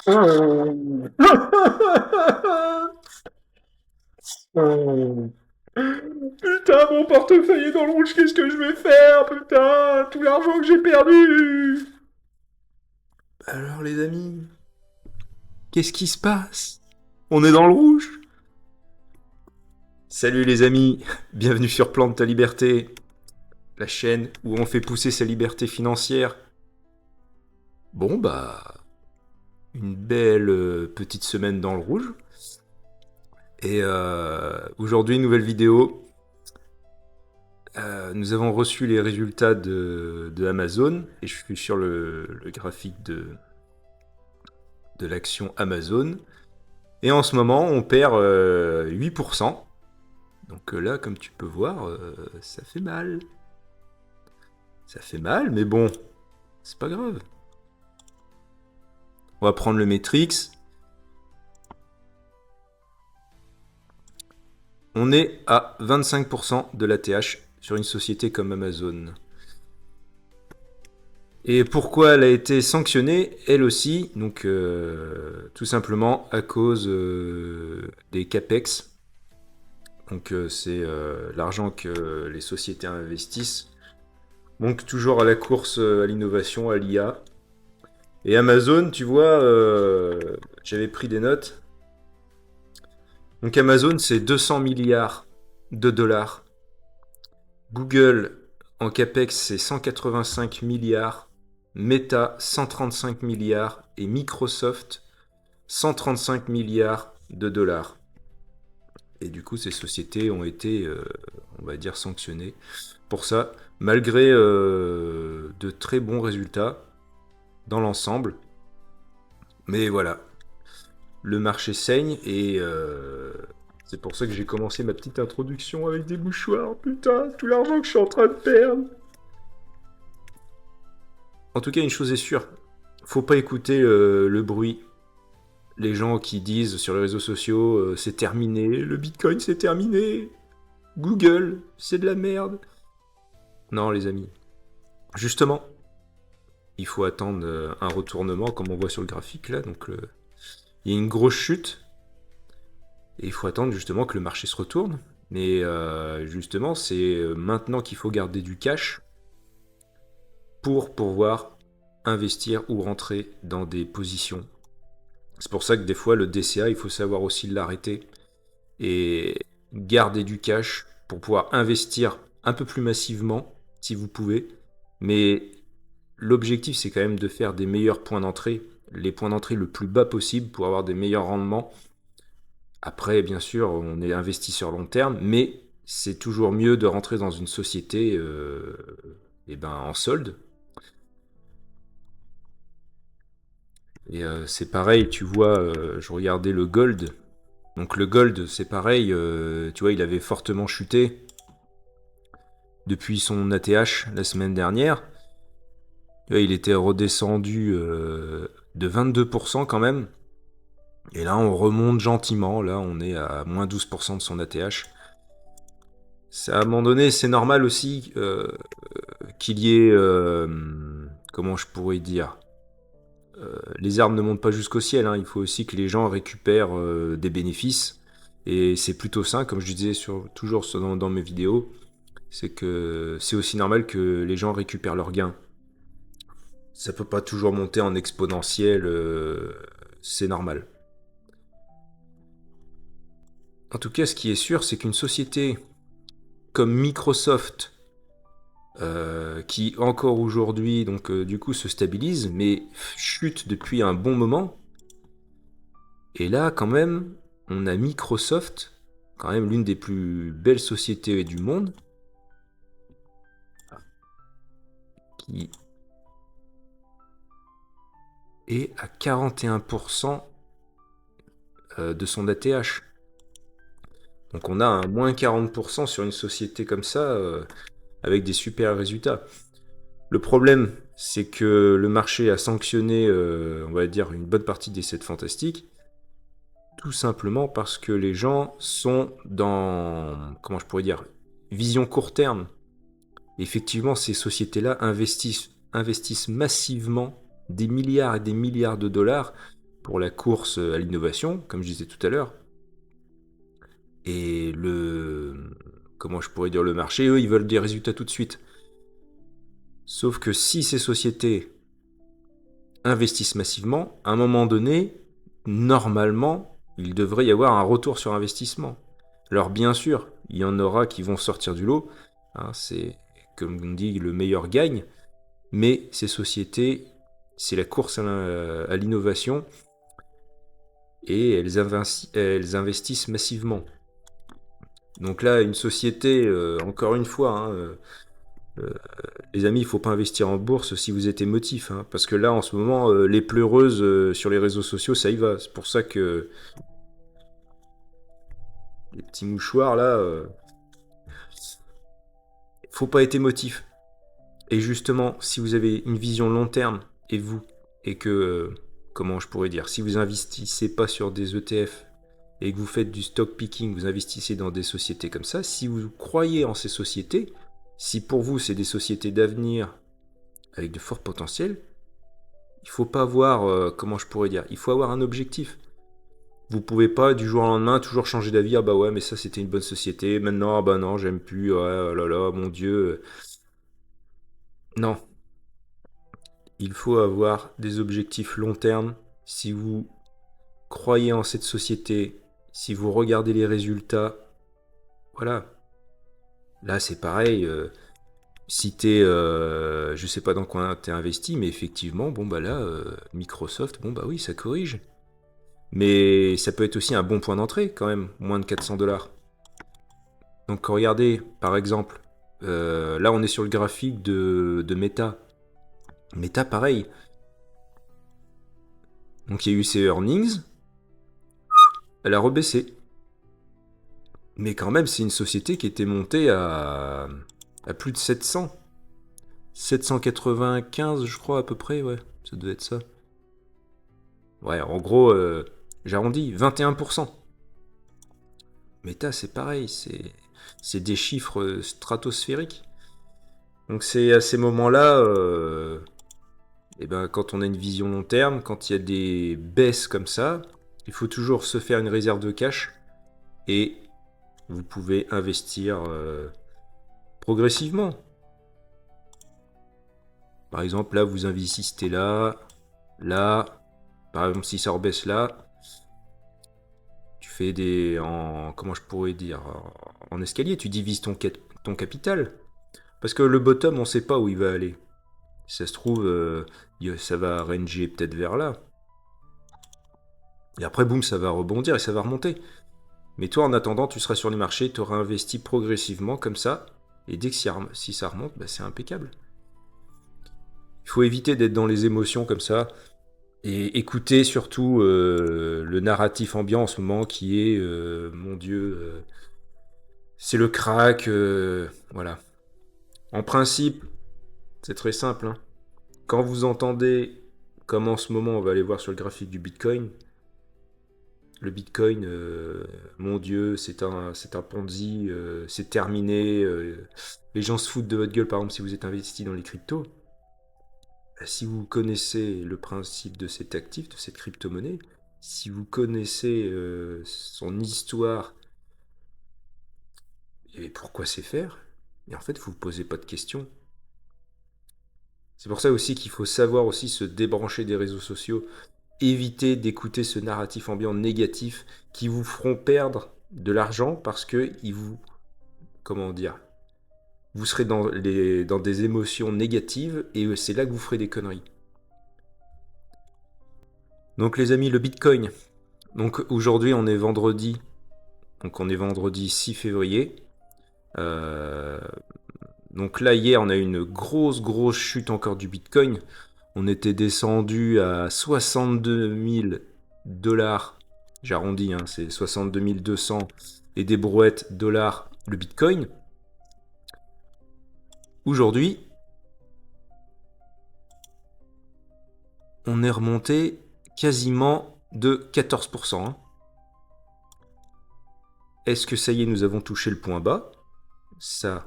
Putain, mon portefeuille est dans le rouge, qu'est-ce que je vais faire, putain, tout l'argent que j'ai perdu. Alors les amis, qu'est-ce qui se passe? On est dans le rouge. Salut les amis, bienvenue sur Plante ta liberté, la chaîne où on fait pousser sa liberté financière. Bon bah, une belle petite semaine dans le rouge. Et aujourd'hui, nouvelle vidéo. Nous avons reçu les résultats de Amazon et je suis sur le graphique de l'action Amazon. Et en ce moment, on perd 8%. Donc là, comme tu peux voir, ça fait mal. Ça fait mal, mais bon, c'est pas grave. On va prendre le Matrix. On est à 25% de l'ATH sur une société comme Amazon. Et pourquoi elle a été sanctionnée, elle aussi, donc tout simplement à cause des CAPEX. Donc c'est l'argent que les sociétés investissent. Donc toujours à la course à l'innovation, à l'IA. Et Amazon, tu vois, j'avais pris des notes. Donc Amazon, c'est 200 milliards de dollars. Google, en CAPEX, c'est 185 milliards. Meta, 135 milliards. Et Microsoft, 135 milliards de dollars. Et du coup, ces sociétés ont été, on va dire, sanctionnées pour ça, malgré de très bons résultats dans l'ensemble. Mais voilà, le marché saigne et c'est pour ça que j'ai commencé ma petite introduction avec des mouchoirs. Putain, tout l'argent que je suis en train de perdre. En tout cas, une chose est sûre, faut pas écouter le bruit. Les gens qui disent sur les réseaux sociaux c'est terminé, le Bitcoin c'est terminé, Google c'est de la merde. Non les amis, justement, il faut attendre un retournement comme on voit sur le graphique là, donc il y a une grosse chute et il faut attendre justement que le marché se retourne. Mais justement, c'est maintenant qu'il faut garder du cash pour pouvoir investir ou rentrer dans des positions. C'est pour ça que des fois le DCA, il faut savoir aussi l'arrêter et garder du cash pour pouvoir investir un peu plus massivement si vous pouvez. Mais l'objectif, c'est quand même de faire des meilleurs points d'entrée, les points d'entrée le plus bas possible pour avoir des meilleurs rendements. Après, bien sûr, on est investisseur long terme, mais c'est toujours mieux de rentrer dans une société et ben, en solde. Et c'est pareil, tu vois, je regardais le gold. Donc le gold, c'est pareil, tu vois, il avait fortement chuté depuis son ATH la semaine dernière. Tu vois, il était redescendu de 22% quand même. Et là, on remonte gentiment. Là, on est à moins 12% de son ATH. À un moment donné, c'est normal aussi qu'il y ait, comment je pourrais dire, les arbres ne montent pas jusqu'au ciel. Hein. Il faut aussi que les gens récupèrent des bénéfices. Et c'est plutôt sain, comme je disais toujours dans mes vidéos, c'est que c'est aussi normal que les gens récupèrent leurs gains. Ça peut pas toujours monter en exponentiel, c'est normal. En tout cas, ce qui est sûr, c'est qu'une société comme Microsoft, qui encore aujourd'hui, donc du coup, se stabilise, mais chute depuis un bon moment. Et là, quand même, on a Microsoft, quand même l'une des plus belles sociétés du monde, qui est à 41% de son ATH. Donc on a un moins 40% sur une société comme ça, avec des super résultats. Le problème, c'est que le marché a sanctionné, on va dire, une bonne partie des 7 fantastiques, tout simplement parce que les gens sont dans, comment je pourrais dire, vision court terme. Effectivement, ces sociétés-là investissent massivement des milliards et des milliards de dollars pour la course à l'innovation, comme je disais tout à l'heure. Et comment je pourrais dire, le marché, eux, ils veulent des résultats tout de suite. Sauf que si ces sociétés investissent massivement, à un moment donné, normalement, il devrait y avoir un retour sur investissement. Alors bien sûr, il y en aura qui vont sortir du lot, hein, c'est comme on dit, le meilleur gagne, mais ces sociétés, c'est la course à l'innovation, et elles investissent massivement. Donc là, une société, encore une fois, hein, les amis, il ne faut pas investir en bourse si vous êtes émotif, hein, parce que là, en ce moment, les pleureuses sur les réseaux sociaux, ça y va. C'est pour ça que les petits mouchoirs, là, faut pas être émotif. Et justement, si vous avez une vision long terme, et que, comment je pourrais dire, si vous investissez pas sur des ETF, et que vous faites du stock picking, vous investissez dans des sociétés comme ça, si vous croyez en ces sociétés, si pour vous c'est des sociétés d'avenir avec de forts potentiels, il faut pas avoir, comment je pourrais dire, il faut avoir un objectif. Vous pouvez pas du jour au lendemain toujours changer d'avis, ah bah ouais mais ça c'était une bonne société, maintenant ah bah non j'aime plus, ouais, oh là là mon dieu. Non, il faut avoir des objectifs long terme. Si vous croyez en cette société, si vous regardez les résultats, voilà. Là c'est pareil, si t'es, je sais pas dans quoi t'es investi, mais effectivement, bon bah là, Microsoft, bon bah oui, ça corrige. Mais ça peut être aussi un bon point d'entrée quand même, moins de 400 $. Donc regardez, par exemple, là on est sur le graphique de Meta. Meta, pareil. Donc il y a eu ses earnings, elle a rebaissé. Mais quand même, c'est une société qui était montée à plus de 700. 795, je crois, à peu près, ouais. Ça devait être ça. Ouais, en gros, j'arrondis, 21%. Meta, c'est pareil, c'est des chiffres stratosphériques. Donc c'est à ces moments-là, et ben, quand on a une vision long terme, quand il y a des baisses comme ça, il faut toujours se faire une réserve de cash et vous pouvez investir progressivement. Par exemple, là, vous investissez là, là. Par exemple, si ça rebaisse là, tu fais comment je pourrais dire, en escalier, tu divises ton capital. Parce que le bottom, on sait pas où il va aller. Si ça se trouve, ça va ranger peut-être vers là. Et après, boum, ça va rebondir et ça va remonter. Mais toi, en attendant, tu seras sur les marchés, tu auras investi progressivement comme ça. Et dès que si ça remonte, bah, c'est impeccable. Il faut éviter d'être dans les émotions comme ça. Et écouter surtout le narratif ambiant en ce moment qui est, mon Dieu, c'est le crack. Voilà. En principe, c'est très simple, hein. Quand vous entendez, comme en ce moment, on va aller voir sur le graphique du Bitcoin, le Bitcoin, mon Dieu, c'est un Ponzi, c'est terminé. Les gens se foutent de votre gueule, par exemple, si vous êtes investi dans les cryptos. Bah, si vous connaissez le principe de cet actif, de cette crypto-monnaie, si vous connaissez son histoire et pourquoi c'est faire, et en fait, vous ne vous posez pas de questions. C'est pour ça aussi qu'il faut savoir aussi se débrancher des réseaux sociaux, éviter d'écouter ce narratif ambiant négatif qui vous feront perdre de l'argent parce que comment dire, vous serez dans des émotions négatives et c'est là que vous ferez des conneries. Donc les amis, le Bitcoin. Donc aujourd'hui on est vendredi. Donc on est vendredi 6 février. Donc là hier on a eu une grosse chute encore du Bitcoin. On était descendu à 62 000 $. J'arrondis, hein, c'est 62 200 et des brouettes dollars le Bitcoin. Aujourd'hui, on est remonté quasiment de 14%. Hein. Est-ce que ça y est, nous avons touché le point bas? Ça,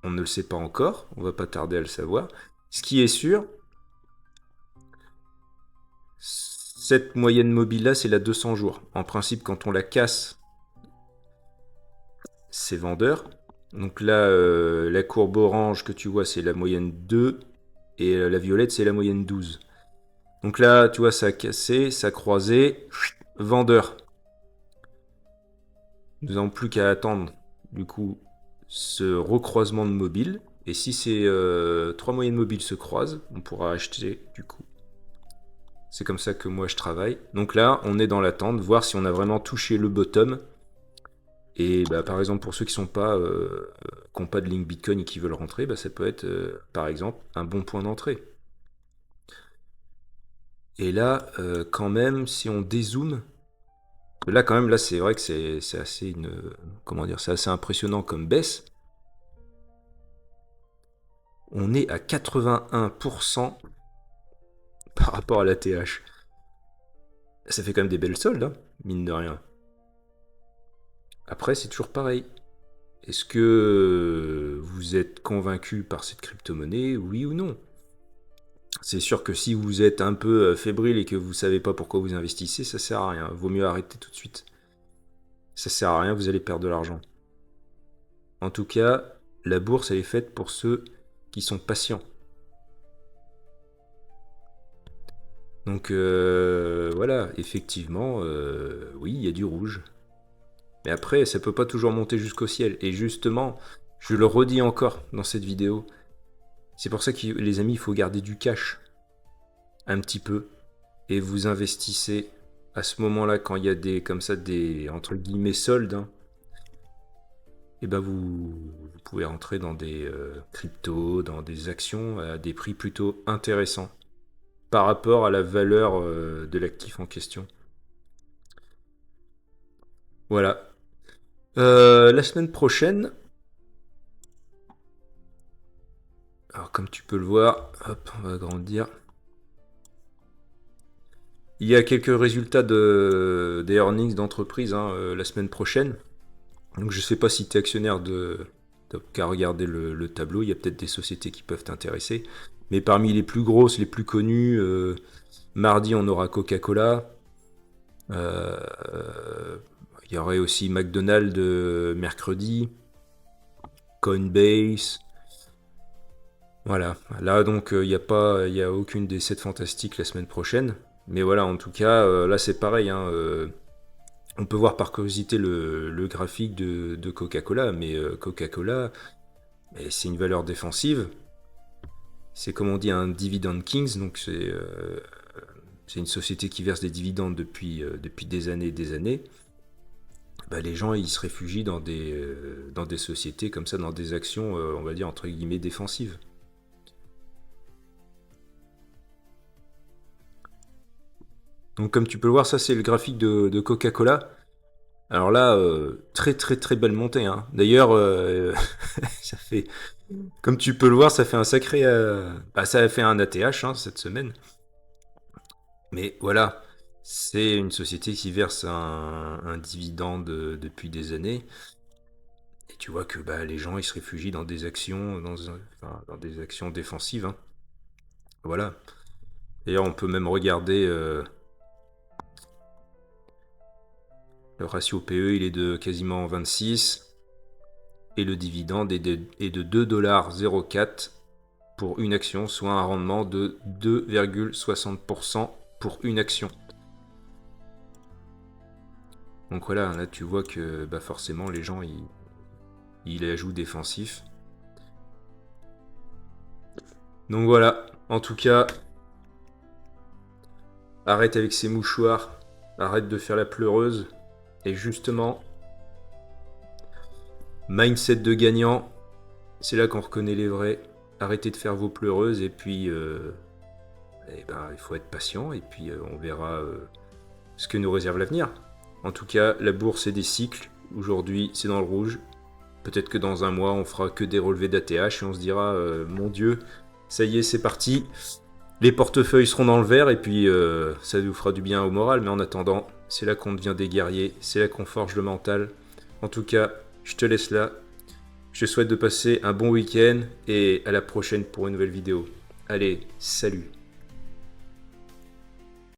on ne le sait pas encore. On va pas tarder à le savoir. Ce qui est sûr, cette moyenne mobile là, c'est la 200 jours. En principe, quand on la casse, c'est vendeur. Donc là, la courbe orange que tu vois, c'est la moyenne 2. Et la violette, c'est la moyenne 12. Donc là, tu vois, ça a cassé, ça a croisé. Vendeur. Nous n'avons plus qu'à attendre, du coup, ce recroisement de mobiles. Et si ces 3 moyennes mobiles se croisent, on pourra acheter, du coup. C'est comme ça que moi je travaille. Donc là, on est dans l'attente, voir si on a vraiment touché le bottom. Et bah, par exemple, pour ceux qui n'ont pas de link Bitcoin et qui veulent rentrer, bah, ça peut être, par exemple, un bon point d'entrée. Et là, quand même, si on dézoome, là, quand même, là, c'est vrai que c'est assez comment dire, c'est assez impressionnant comme baisse. On est à 81% par rapport à la TH. Ça fait quand même des belles soldes, hein, mine de rien. Après, c'est toujours pareil. Est-ce que vous êtes convaincu par cette crypto-monnaie, oui ou non? C'est sûr que si vous êtes un peu fébrile et que vous savez pas pourquoi vous investissez, ça sert à rien. Vaut mieux arrêter tout de suite. Ça sert à rien, vous allez perdre de l'argent. En tout cas, la bourse, elle est faite pour ceux qui sont patients. Donc voilà, effectivement, oui, il y a du rouge. Mais après, ça peut pas toujours monter jusqu'au ciel. Et justement, je le redis encore dans cette vidéo, c'est pour ça que les amis, il faut garder du cash. Un petit peu. Et vous investissez à ce moment-là, quand il y a des, comme ça, des, entre guillemets, soldes, hein, et ben vous pouvez rentrer dans des cryptos, dans des actions à des prix plutôt intéressants par rapport à la valeur de l'actif en question. Voilà. La semaine prochaine, alors comme tu peux le voir, hop, on va agrandir. Il y a quelques résultats des earnings d'entreprise la semaine prochaine. Donc je sais pas si tu es actionnaire t'as qu'à regarder le tableau, il y a peut-être des sociétés qui peuvent t'intéresser. Mais parmi les plus grosses, les plus connues, mardi on aura Coca-Cola. Il y aurait aussi McDonald's mercredi, Coinbase. Voilà. Là donc il y a aucune des 7 fantastiques la semaine prochaine. Mais voilà, en tout cas, là c'est pareil. On peut voir par curiosité le graphique de Coca-Cola, mais Coca-Cola, c'est une valeur défensive. C'est comme on dit un dividend kings, donc c'est une société qui verse des dividendes depuis des années et des années. Bah, les gens ils se réfugient dans des sociétés comme ça, dans des actions, on va dire entre guillemets défensives. Donc comme tu peux le voir, ça c'est le graphique de Coca-Cola. Alors là, très très très belle montée, hein. D'ailleurs, ça fait, comme tu peux le voir, ça fait un sacré, ça a fait un ATH cette semaine. Mais voilà, c'est une société qui verse un dividende depuis des années. Et tu vois que les gens ils se réfugient dans des actions, dans des actions défensives, hein. Voilà. D'ailleurs, on peut même regarder le ratio PE, il est de quasiment 26. Et le dividende est de 2,04$ pour une action, soit un rendement de 2,60% pour une action. Donc voilà, là tu vois que forcément les gens ils ajoutent défensif. Donc voilà, en tout cas, arrête avec ces mouchoirs, arrête de faire la pleureuse. Et justement, mindset de gagnant, c'est là qu'on reconnaît les vrais. Arrêtez de faire vos pleureuses et puis il faut être patient et puis on verra ce que nous réserve l'avenir. En tout cas, la bourse c'est des cycles. Aujourd'hui, c'est dans le rouge. Peut-être que dans un mois, on fera que des relevés d'ATH et on se dira mon Dieu, ça y est, c'est parti. Les portefeuilles seront dans le vert et puis ça vous fera du bien au moral. Mais en attendant, c'est là qu'on devient des guerriers, c'est là qu'on forge le mental. En tout cas, je te laisse là. Je te souhaite de passer un bon week-end et à la prochaine pour une nouvelle vidéo. Allez, salut!